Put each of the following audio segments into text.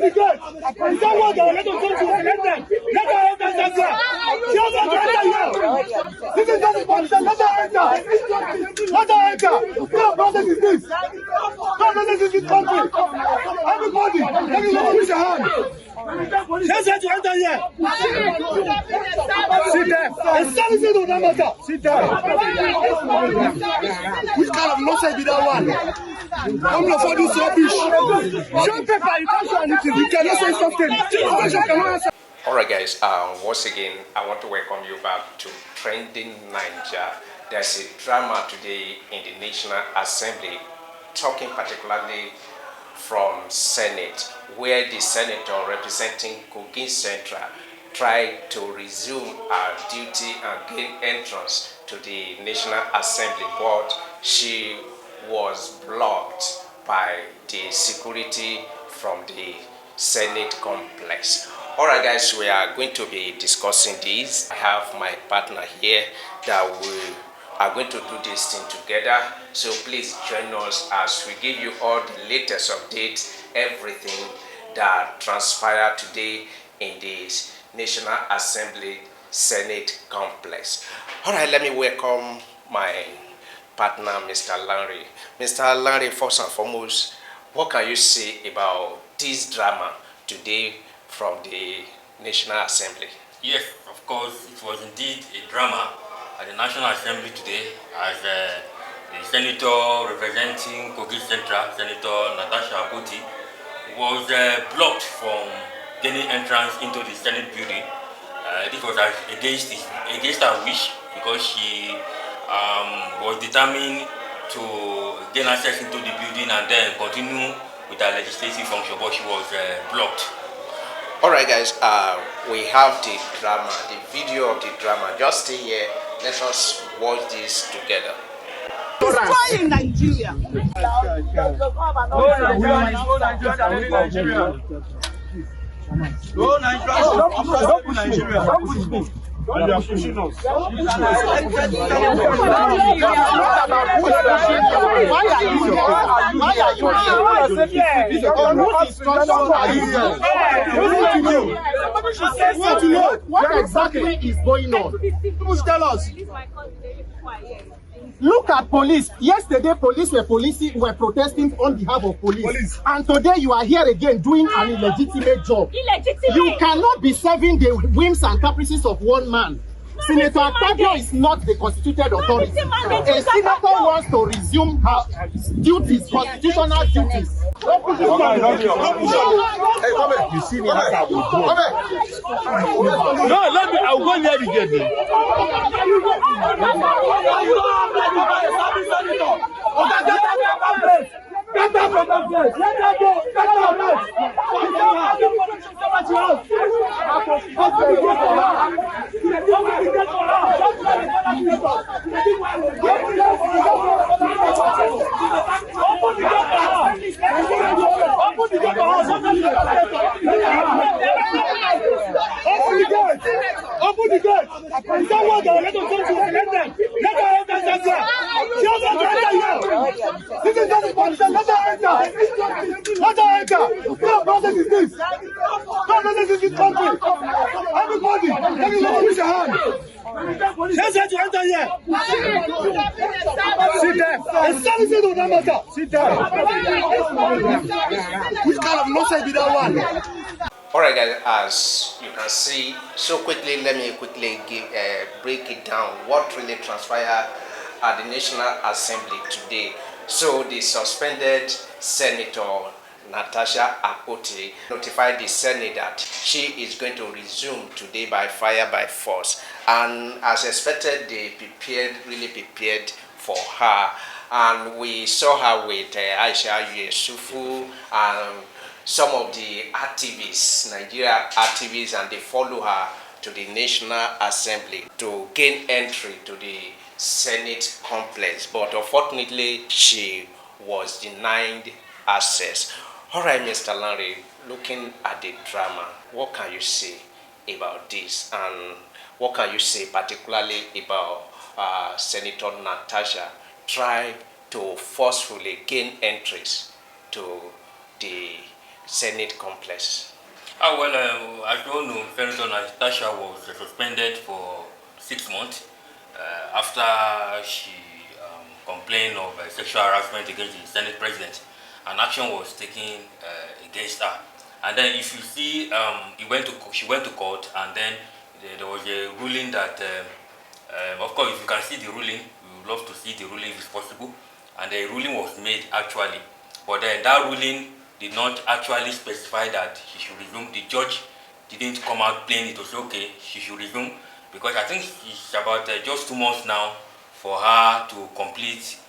the gate. Is that what they let us go to? Let them. Let her enter that gate. She has to enter here. This is not the position. Let her enter. Let her enter. What kind of process is this? What kind of process is this country? Everybody, everybody raise your hand. Let's have to enter here. Sit there. It's servicing to that matter. Sit down. Which kind of nonsense be that one? Come here for this rubbish. Show paper, you can't show anything. You cannot say something. Alright guys, once again, I want to welcome you back to Trending Nigeria. There's a drama today in the National Assembly, talking particularly from Senate, where the senator representing Kogi Central tried to resume her duty and gain entrance to the National Assembly, but she was blocked by the security from the Senate complex. Alright guys, we are going to be discussing this. I have my partner here that we are going to do this thing together. So please join us as we give you all the latest updates, everything that transpired today in this National Assembly Senate complex. Alright, let me welcome my partner, Mr. Larry. Mr. Larry, first and foremost, what can you say about this drama today from the National Assembly? Yes, of course, it was indeed a drama at the National Assembly today as the senator representing Kogi Central, Senator Natasha Akpoti-Uduaghan, was blocked from gaining entrance into the Senate building. This was against her wish, because she was determined to gain access into the building and then continue with her legislative function, but she was blocked. Alright guys, we have the drama, the video of the drama. Just stay here, let us watch this together. Destroying Nigeria. No, Nigeria. You are pushing us. What exactly is going on? Please tell us. Look at police. Yesterday, police were protesting on behalf of police. And today, you are here again doing an illegitimate job. You cannot be serving the whims and caprices of one man. Senator Akpoti is not the constituted authority. A senator wants to resume her duties, constitutional duties. Hey, come here. You see me as I will go. No, let me. I'll go near the gate. Get down from that place. Let them go. Get down from Open the gate. Is that what they let us go to? Let them. Let her enter that gate. She has to enter here. This is not the position. Let her enter. Let her enter. What kind of process is this? What kind of process is this country? Everybody, everybody raise your hand. Let's have to enter here. Sit there. It's servicing to that matter. Sit down. Which kind of nonsense be that one? Alright guys, as you can see, so quickly, let me quickly break it down what really transpired at the National Assembly today. So the suspended Senator Natasha Akpoti notified the Senate that she is going to resume today by fire by force, and as expected, they really prepared for her, and we saw her with Aisha Yusufu and some of the activists, Nigeria activists, and they follow her to the National Assembly to gain entry to the Senate complex, but unfortunately she was denied access. Alright, Mr. Larry, looking at the drama, what can you say about this, and what can you say particularly about Senator Natasha trying to forcefully gain entries to the Senate complex? Well, as you all know, Senator Natasha was suspended for 6 months after she complained of sexual harassment against the Senate President. An action was taken against her. And then if you see, she went to court, and then there was a ruling that, of course, if you can see the ruling, we would love to see the ruling if it's possible. And the ruling was made actually. But then that ruling did not actually specify that she should resume. The judge didn't come out plain. It was okay, she should resume, because I think it's about just 2 months now for her to complete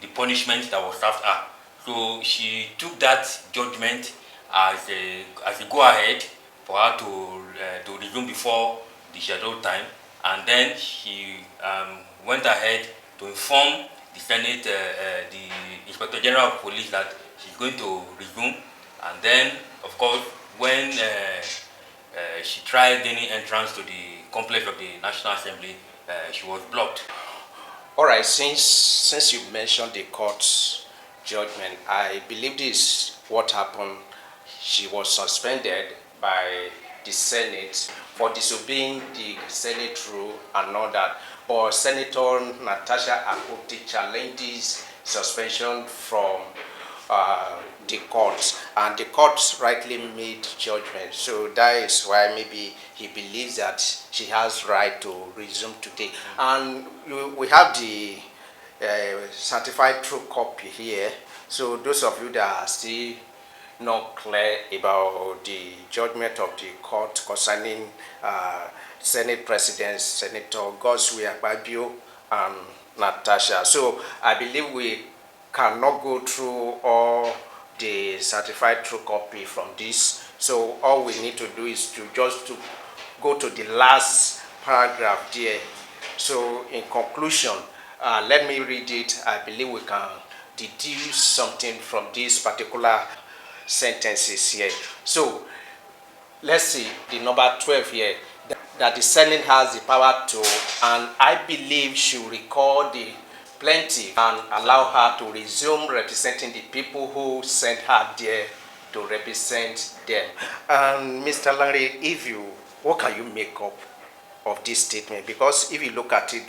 the punishment that was served her. So she took that judgment as a go-ahead for her to resume before the scheduled time, and then she went ahead to inform the Senate, the Inspector General of Police, that she's going to resume. And then, of course, when she tried gaining entrance to the complex of the National Assembly, she was blocked. All right, since you mentioned the court's judgment, I believe this is what happened. She was suspended by the Senate for disobeying the Senate rule and all that. But Senator Natasha Akpoti challenged this suspension from the court, and the court rightly made judgment. So that is why maybe he believes that she has right to resume today. And we have the certified true copy here. So those of you that are still not clear about the judgment of the court concerning Senate President Senator Akpoti-Uduaghan and Natasha. So I believe we cannot go through all the certified true copy from this. So all we need to do is to just go to the last paragraph there. So in conclusion, let me read it. I believe we can deduce something from these particular sentences here. So let's see the number 12 here, that the Senate has the power to, and I believe should recall the plaintiff and allow her to resume representing the people who sent her there to represent them. And Mr. Larry, what can you make up of this statement? Because if you look at it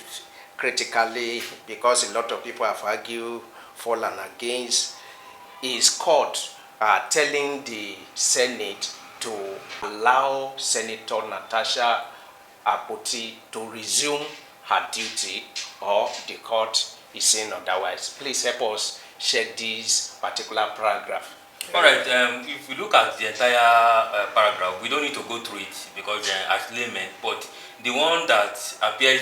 critically, because a lot of people have argued for and against, is court telling the Senate to allow Senator Natasha Akpoti to resume her duty, or the court is saying otherwise. Please help us check this particular paragraph. All right, if we look at the entire paragraph, we don't need to go through it because as laymen, but the one that appears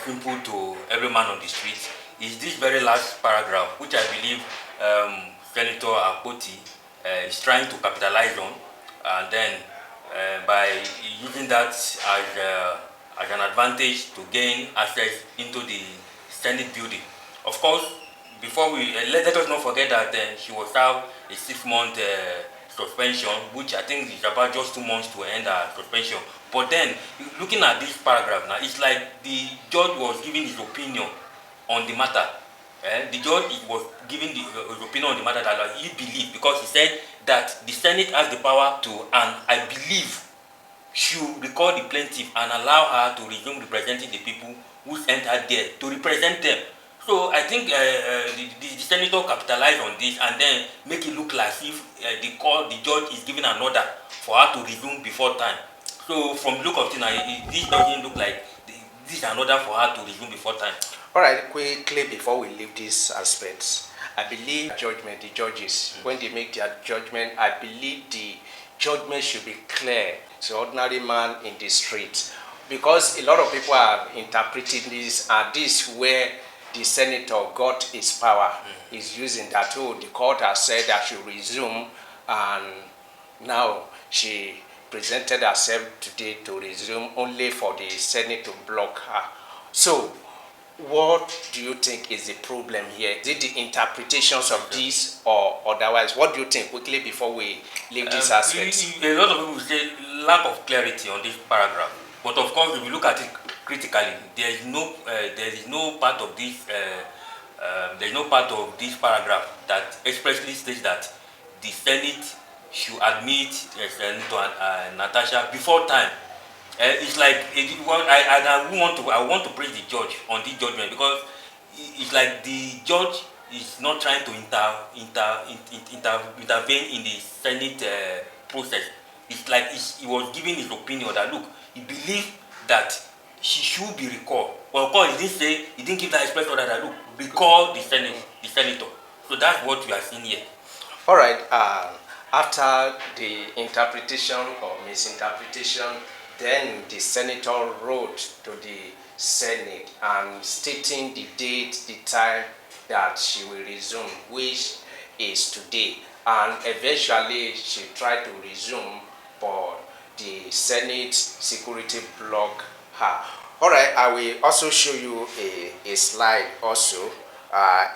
simple to every man on the street is this very last paragraph, which I believe Senator Akpoti is trying to capitalize on, and then by using that as an advantage to gain access into the Senate building. Of course, before we let us not forget that she was served a 6-month suspension, which I think is about just 2 months to end her suspension. But then, looking at this paragraph now, it's like the judge was giving his opinion on the matter. The judge was giving his opinion on the matter that he believed, because he said that the Senate has the power to, and I believe, should recall the plaintiff and allow her to resume representing the people who sent her there to represent them. So I think the senator capitalized on this and then make it look like if the judge is giving an order for her to resume before time. So from the look of things, this doesn't look like this is an order for her to resume before time. All right, quickly before we leave these aspects, I believe judgment, the judges, when they make their judgment, I believe the judgment should be clear to ordinary man in the street, because a lot of people are interpreting this, and this where the senator got his power is using that. Oh, the court has said that she resume, and now she presented herself today to resume, only for the Senate to block her. So what do you think is the problem here? Is it the interpretations of this or otherwise? What do you think, quickly before we leave this aspect? A lot of people say lack of clarity on this paragraph. But of course, if you look at it critically, there is no part of this there's no part of this paragraph that expressly states that the Senate should admit Senator Natasha before time. It's like I want to praise the judge on this judgment, because it's like the judge is not trying to intervene in the Senate process. It's like he was giving his opinion that look, he believed that she should be recalled. But of course, he didn't give that express order that look, recall the senator. So that's what we are seeing here. All right. After the interpretation or misinterpretation, then the senator wrote to the Senate and stating the date, the time that she will resume, which is today. And eventually she tried to resume, but the Senate security blocked her. All right, I will also show you a slide also.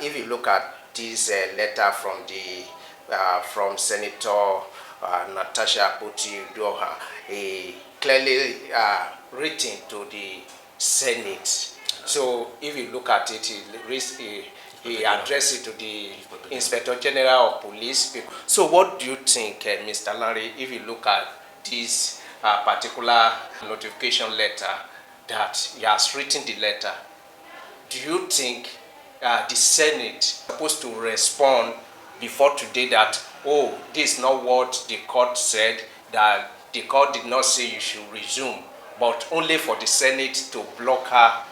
If you look at this letter from Senator Natasha Akpoti-Uduaghan, clearly written to the Senate. So if you look at it, he addressed it to the Inspector General of Police. So what do you think, Mr. Larry, if you look at this particular notification letter that he has written the letter, do you think the Senate is supposed to respond before today that, oh, this is not what the court said, that the court did not say you should resume, but only for the Senate to block her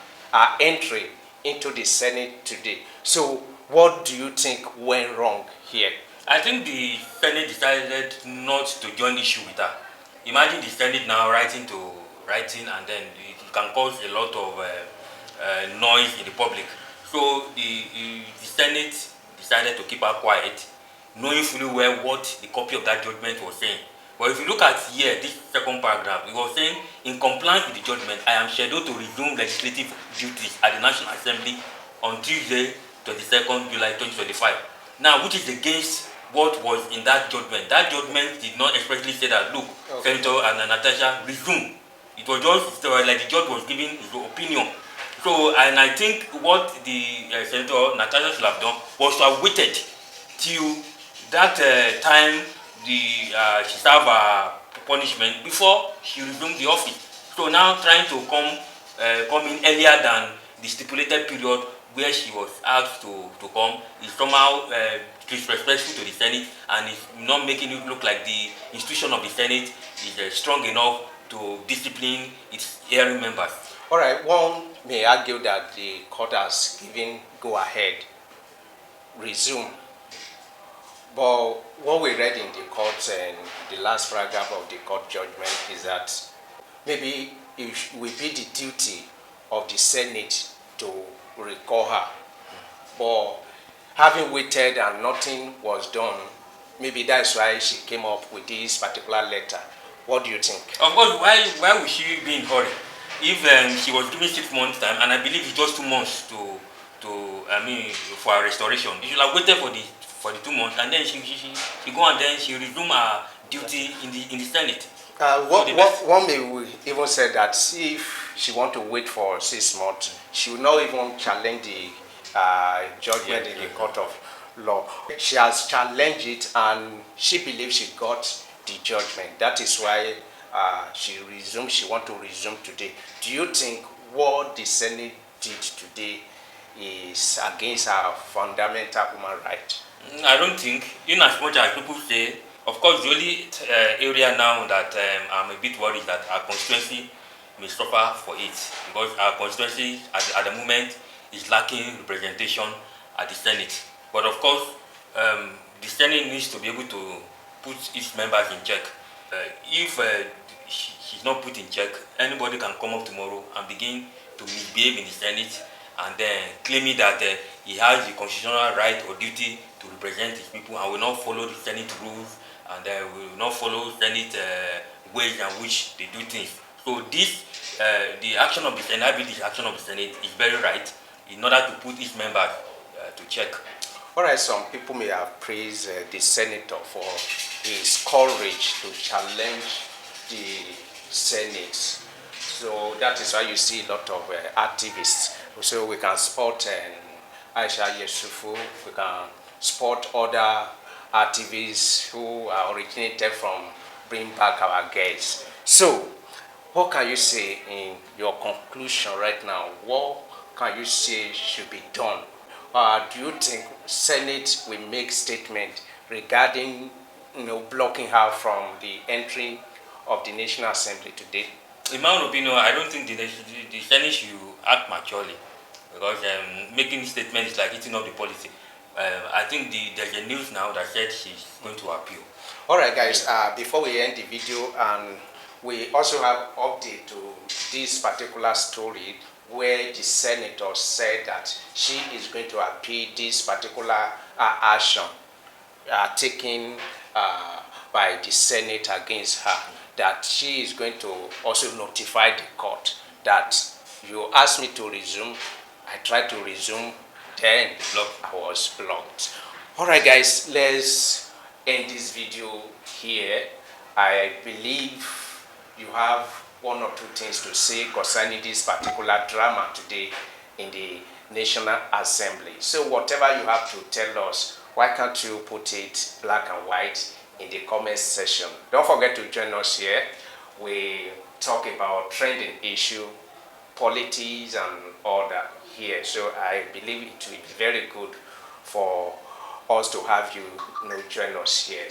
entry into the Senate today? So what do you think went wrong here? I think the Senate decided not to join issue with her. Imagine the Senate now writing and then it can cause a lot of noise in the public. So the Senate decided to keep her quiet, knowing fully well what the copy of that judgment was saying. But if you look at here, this second paragraph, it was saying, in compliance with the judgment, I am scheduled to resume legislative duties at the National Assembly on Tuesday, 22nd July 2025. Now, which is against what was in that judgment. That judgment did not expressly say that, look, okay, Senator Natasha, resume. It was just like the judge was giving his opinion. So, and I think what the Senator Natasha should have done was to have waited till that time she served her punishment before she resumed the office. So now trying to come in earlier than the stipulated period where she was asked to come is somehow disrespectful to the Senate, and is not making it look like the institution of the Senate is strong enough to discipline its hearing members. All right, one may argue that the court has given go-ahead, resume. But what we read in the court and the last paragraph of the court judgment is that maybe it will be the duty of the Senate to recall her. But having waited and nothing was done, maybe that's why she came up with this particular letter. What do you think? Of course, why would she be in hurry? If she was given 6 months time, and I believe it's just 2 months for her restoration, she should have waited for the 2 months, and then she go and then she resume her duty in the Senate. One may even say that if she want to wait for 6 months, she will not even challenge the judgment in the court of law. She has challenged it, and she believes she got the judgment. That is why she want to resume today. Do you think what the Senate did today is against her fundamental human right? I don't think, in as much as people say, of course, the only area now that I'm a bit worried that our constituency may suffer for it, because our constituency at the moment is lacking representation at the Senate. But of course, the Senate needs to be able to put its members in check. If she's not put in check, anybody can come up tomorrow and begin to misbehave in the Senate, and then claiming that he has the constitutional right or duty to represent his people and will not follow the Senate rules, and will not follow Senate ways in which they do things. So this, the action of the Senate, I believe the action of the Senate is very right in order to put its members to check. All right, some people may have praised the senator for his courage to challenge the Senate. So that is why you see a lot of activists. So we can spot Aisha Yesufu. We can support other activists who are originated from bring back our guests. So, what can you say in your conclusion right now? What can you say should be done? Do you think Senate will make statement regarding blocking her from the entry of the National Assembly today? In my opinion, I don't think the Senate should act maturely, because making statements is like eating up the policy. I think there's a news now that said she's going to appeal. All right, guys. Before we end the video, and we also have update to this particular story where the senator said that she is going to appeal this particular action taken by the Senate against her, that she is going to also notify the court that you asked me to resume, I tried to resume, then I was blocked. All right, guys, let's end this video here. I believe you have one or two things to say concerning this particular drama today in the National Assembly. So whatever you have to tell us, why can't you put it black and white in the comment section? Don't forget to join us here. We talk about trending issue, politics and all that here. So I believe it will be very good for us to have you join us here.